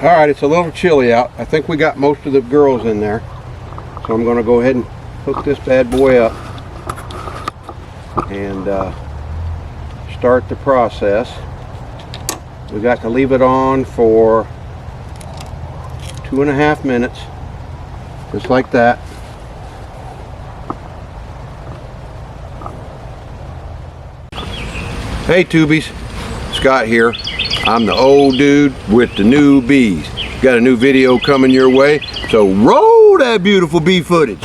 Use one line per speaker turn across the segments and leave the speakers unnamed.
Alright, it's a little chilly out. I think we got most of the girls in there. So I'm going to go ahead and hook this bad boy up and start the process. We got to leave it on for 2.5 minutes, just like that. Hey tubies, Scott here. I'm the old dude with the new bees. Got a new video coming your way, so roll that beautiful bee footage.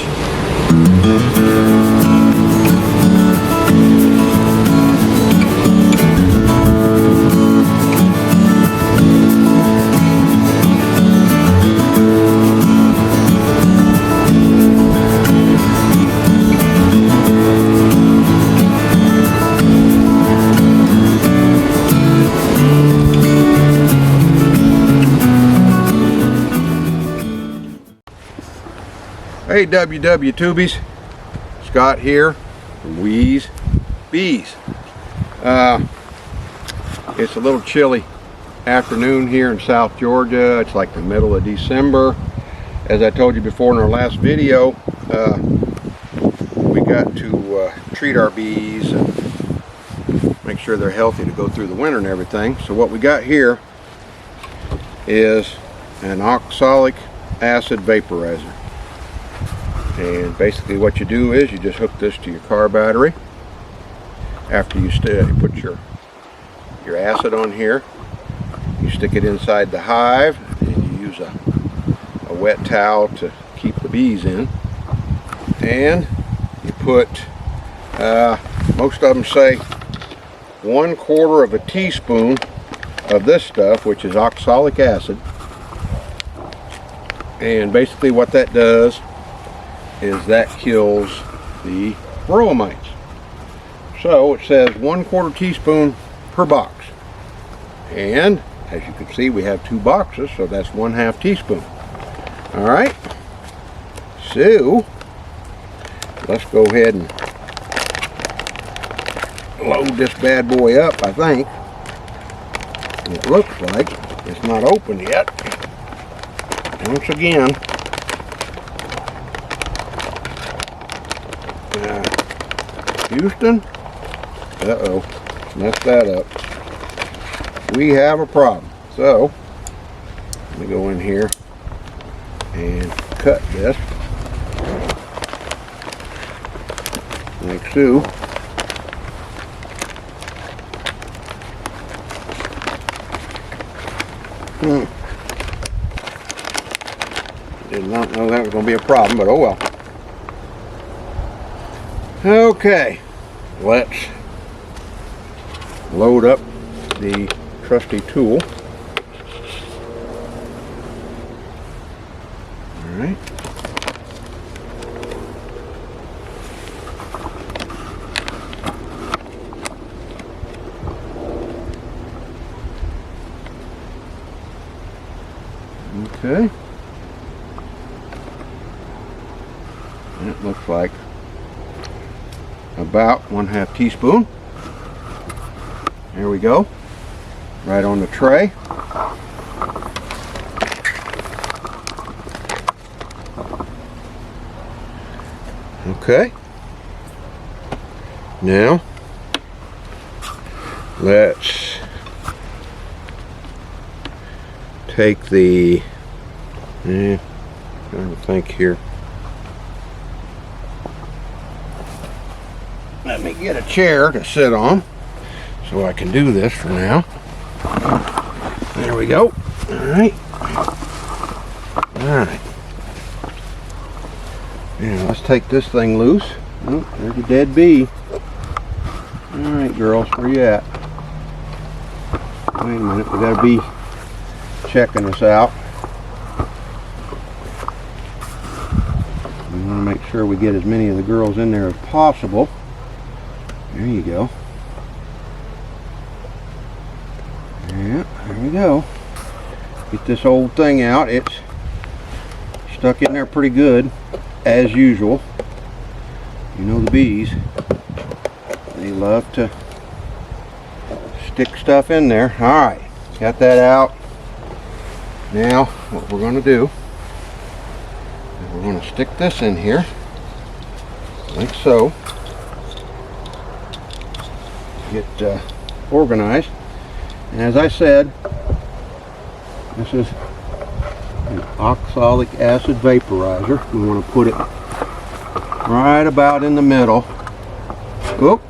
Hey WW Tubies, Scott here from Wheeze Bees. It's a little chilly afternoon here in South Georgia. It's like the middle of December. As I told you before in our last video, we got to treat our bees and make sure they're healthy to go through the winter and everything. So what we got here is an oxalic acid vaporizer. And basically what you do is you just hook this to your car battery. After you put your acid on here, you stick it inside the hive and you use a wet towel to keep the bees in. And you put, most of them say 1/4 of a teaspoon of this stuff, which is oxalic acid. And basically what that does is that kills the varroa mites. So it says 1/4 teaspoon per box, and as you can see we have 2 boxes, so that's 1/2 teaspoon. Alright, so let's go ahead and load this bad boy up. I think it looks like it's not open yet. Once again, Houston, uh-oh, messed that up. We have a problem. So, let me go in here and cut this like so. Did not know that was going to be a problem, but oh well. Okay, let's load up the trusty tool. All right. Okay. And it looks like about 1/2 teaspoon. There we go, right on the tray. Okay, now let's take the trying to think here. Let me get a chair to sit on so I can do this for now. There we go. Alright. Alright. Now let's take this thing loose. Oh, there's a dead bee. Alright girls, where you at? Wait a minute, we got a bee checking us out. We want to make sure we get as many of the girls in there as possible. There you go. Yeah, there we go. Get this old thing out. It's stuck in there pretty good, as usual. You know the bees, they love to stick stuff in there. Alright, got that out. Now what we're going to do is we're going to stick this in here like so. Get organized. And as I said, this is an oxalic acid vaporizer. We want to put it right about in the middle. Oop!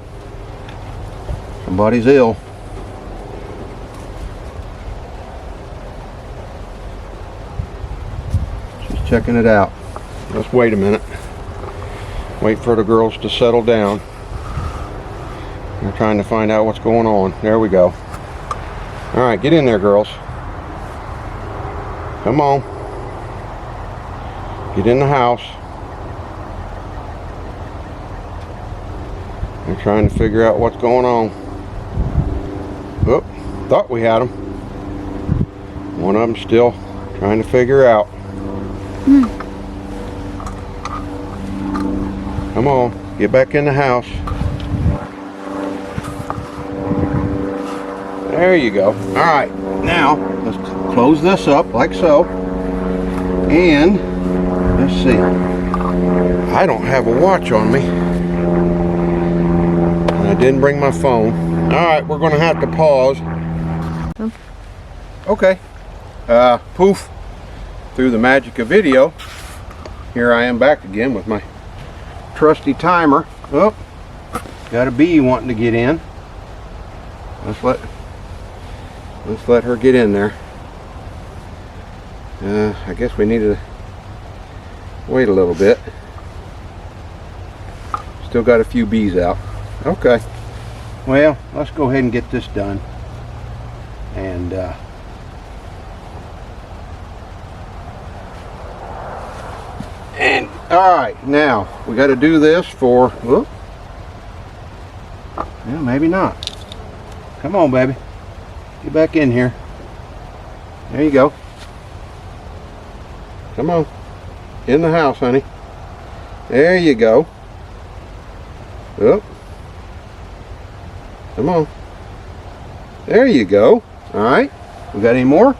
Somebody's ill. She's checking it out. Let's wait a minute. Wait for the girls to settle down. They're trying to find out what's going on. There we go. Alright, get in there, girls. Come on. Get in the house. They're trying to figure out what's going on. Oh, thought we had them. One of them still trying to figure out. Come on, get back in the house. There you go. Alright, now let's close this up like so. And let's see. I don't have a watch on me. And I didn't bring my phone. Alright, we're going to have to pause. Okay. Poof. Through the magic of video, here I am back again with my trusty timer. Oh, got a bee wanting to get in. Let's let her get in there. I guess we need to wait a little bit. Still got a few bees out. Okay. Well, let's go ahead and get this done. And all right, now we got to do this for. Whoop. Yeah, maybe not. Come on, baby. Get back in here. There you go. Come on. In the house, honey. There you go. Oh. Come on. There you go. Alright. We got any more?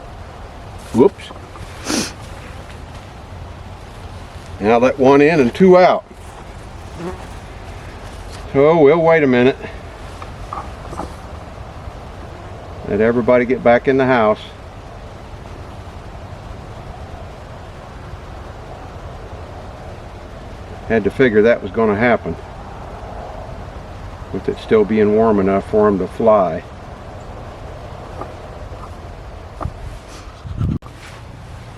Whoops. Now let one in and two out. So we'll wait a minute. Let everybody get back in the house. Had to figure that was going to happen, with it still being warm enough for them to fly.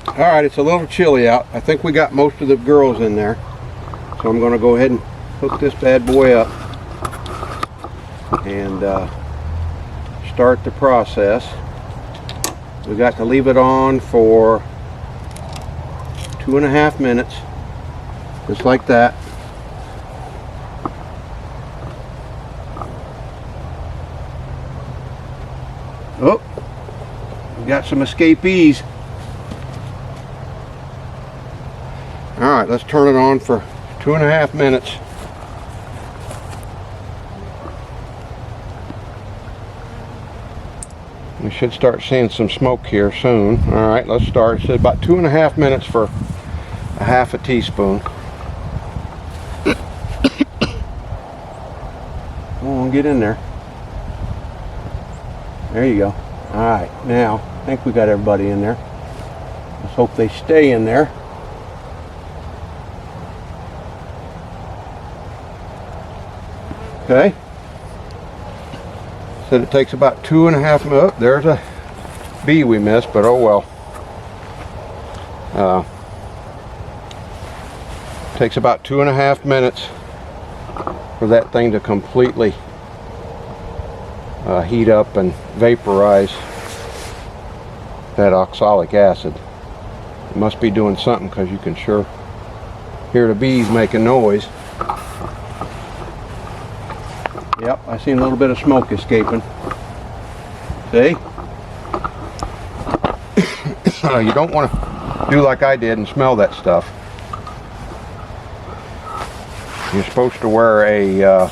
Alright, it's a little chilly out. I think we got most of the girls in there. So I'm going to go ahead and hook this bad boy up and start the process. We got to leave it on for 2.5 minutes. Just like that. Oh, we got some escapees. Alright, let's turn it on for 2.5 minutes. We should start seeing some smoke here soon. Alright, let's start. It's about 2.5 minutes for a half a teaspoon. Come on, get in there. There you go. Alright, now I think we got everybody in there. Let's hope they stay in there. Okay. Said it takes about 2.5 minutes. Oh, there's a bee we missed, but oh well. Takes about 2.5 minutes for that thing to completely heat up and vaporize that oxalic acid. It must be doing something, because you can sure hear the bees making noise. Yep, I seen a little bit of smoke escaping. See? You don't want to do like I did and smell that stuff. You're supposed to wear a,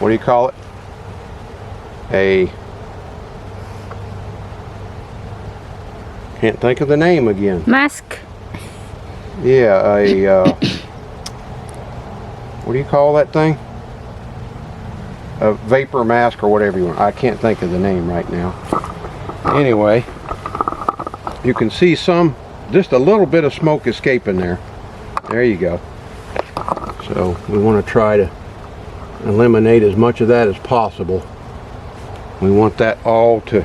what do you call it? Can't think of the name again.
Mask.
Yeah, a what do you call that thing? A vapor mask or whatever you want. I can't think of the name right now. Anyway, you can see just a little bit of smoke escaping there. There you go. So we want to try to eliminate as much of that as possible. We want that all to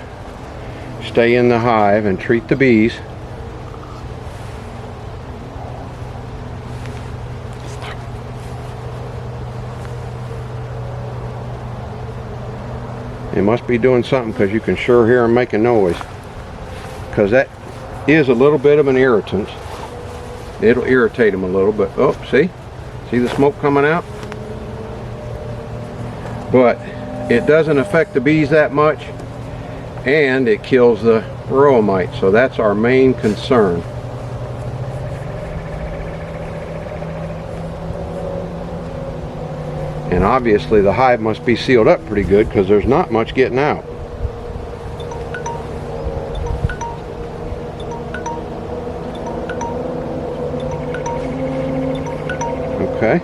stay in the hive and treat the bees. It must be doing something, because you can sure hear them making noise. Because that is a little bit of an irritant. It'll irritate them a little, but oh, see the smoke coming out? But it doesn't affect the bees that much, and it kills the varroa mites, so that's our main concern. And obviously the hive must be sealed up pretty good, because there's not much getting out. Okay,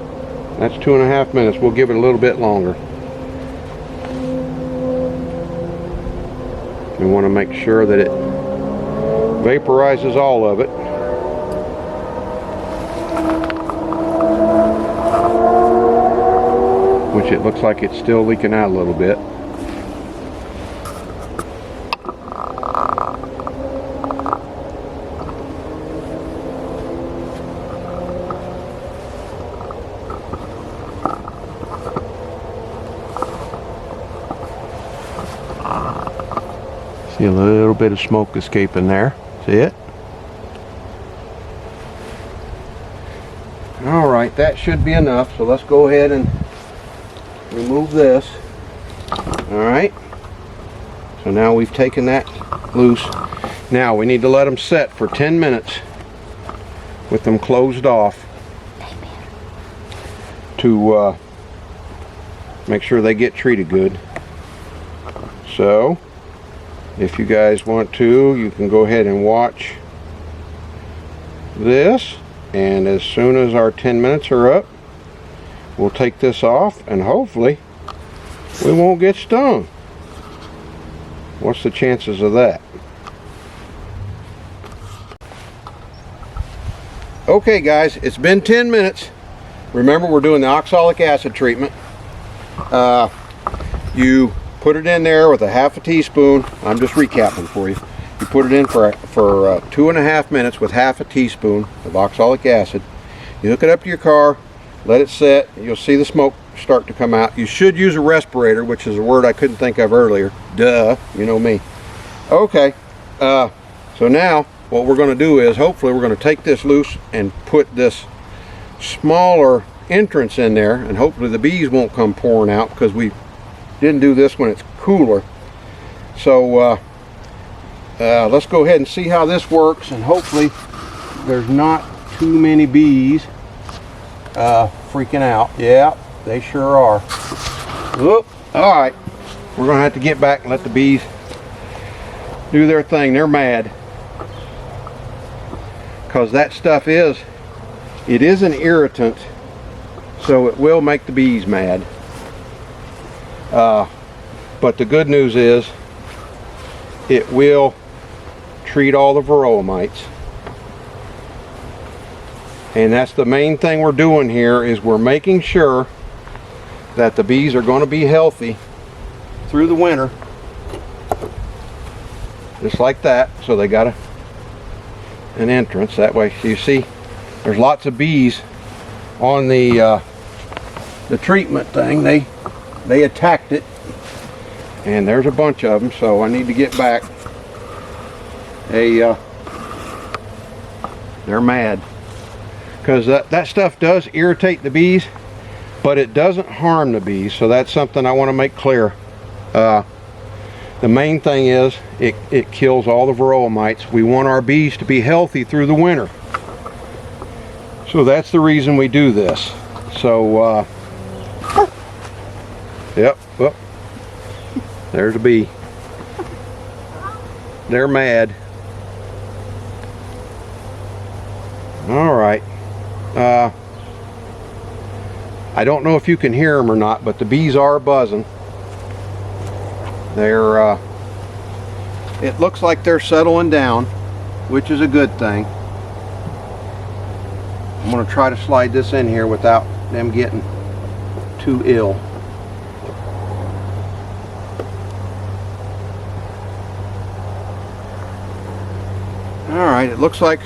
that's 2.5 minutes. We'll give it a little bit longer. We want to make sure that it vaporizes all of it. Which it looks like it's still leaking out a little bit. See a little bit of smoke escaping there. See it? Alright, that should be enough. So let's go ahead and remove this. Alright. So now we've taken that loose. Now we need to let them set for 10 minutes with them closed off to make sure they get treated good. So if you guys want to, you can go ahead and watch this, and as soon as our 10 minutes are up, we'll take this off, and hopefully we won't get stung. What's the chances of that? Okay guys, it's been 10 minutes. Remember, we're doing the oxalic acid treatment. You put it in there with a half a teaspoon. I'm just recapping for you. You put it in for 2.5 minutes with half a teaspoon of oxalic acid. You hook it up to your car, let it set. You'll see the smoke start to come out. You should use a respirator, which is a word I couldn't think of earlier. Duh, you know me. Okay, so now what we're going to do is, hopefully we're going to take this loose and put this smaller entrance in there, and hopefully the bees won't come pouring out, because we didn't do this when it's cooler. So let's go ahead and see how this works, and hopefully there's not too many bees freaking out. Yeah, they sure are. Whoop. All right, we're gonna have to get back and let the bees do their thing. They're mad because that stuff is an irritant, so it will make the bees mad. But the good news is it will treat all the varroa mites. And that's the main thing we're doing here, is we're making sure that the bees are going to be healthy through the winter. Just like that. So they got an entrance that way. So you see there's lots of bees on the treatment thing. They attacked it, and there's a bunch of them, so I need to get back. They're mad because that stuff does irritate the bees, but it doesn't harm the bees. So that's something I want to make clear. The main thing is it kills all the varroa mites. We want our bees to be healthy through the winter, so that's the reason we do this. So yep, oh, there's a bee. They're mad. All right. I don't know if you can hear them or not, but the bees are buzzing. They're it looks like they're settling down, which is a good thing. I'm going to try to slide this in here without them getting too ill. All right, it looks like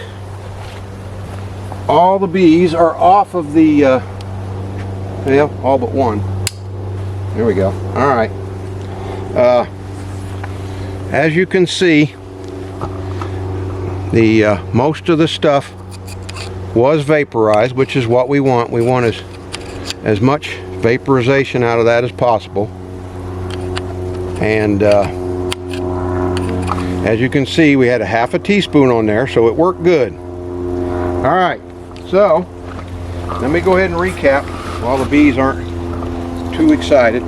all the bees are off of the well, all but one. There we go. All right. As you can see, the most of the stuff was vaporized, which is what we want. We want as much vaporization out of that as possible. And as you can see, we had a half a teaspoon on there, so it worked good. All right, so let me go ahead and recap while the bees aren't too excited.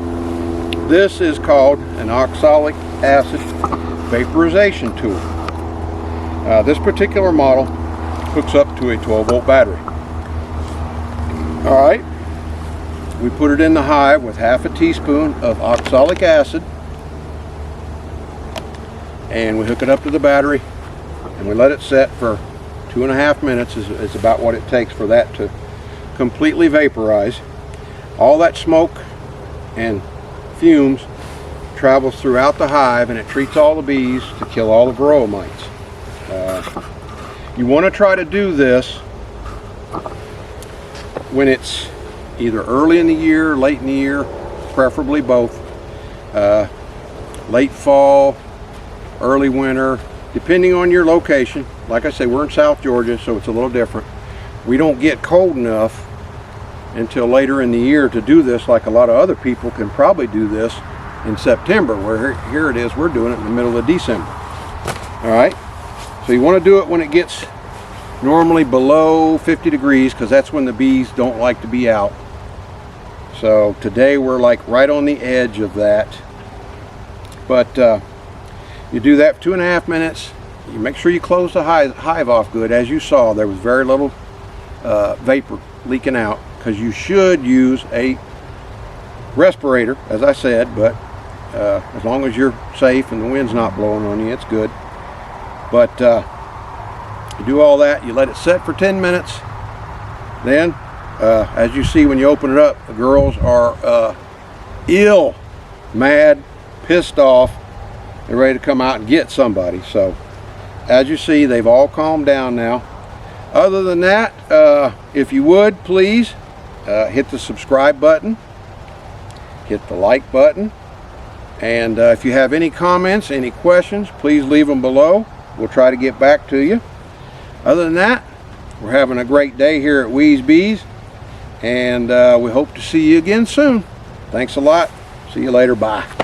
This is called an oxalic acid vaporization tool. This particular model hooks up to a 12-volt battery. All right, we put it in the hive with half a teaspoon of oxalic acid, and we hook it up to the battery, and we let it set for 2.5 minutes. Is about what it takes for that to completely vaporize. All that smoke and fumes travels throughout the hive, and it treats all the bees to kill all the varroa mites. You want to try to do this when it's either early in the year, late in the year, preferably both. Late fall, early winter, depending on your location. Like I say, we're in South Georgia, so it's a little different. We don't get cold enough until later in the year to do this, like a lot of other people can probably do this in September, where here it is, we're doing it in the middle of December. All right, so you want to do it when it gets normally below 50 degrees, because that's when the bees don't like to be out. So today we're like right on the edge of that. But you do that for 2.5 minutes. You make sure you close the hive off good. As you saw, there was very little vapor leaking out, because you should use a respirator, as I said, but as long as you're safe and the wind's not blowing on you, it's good. But you do all that, you let it set for 10 minutes. Then, as you see when you open it up, the girls are ill, mad, pissed off. They're ready to come out and get somebody. So, as you see, they've all calmed down now. Other than that, if you would, please hit the subscribe button, hit the like button, and if you have any comments, any questions, please leave them below. We'll try to get back to you. Other than that, we're having a great day here at Wee's Bees, and we hope to see you again soon. Thanks a lot. See you later. Bye.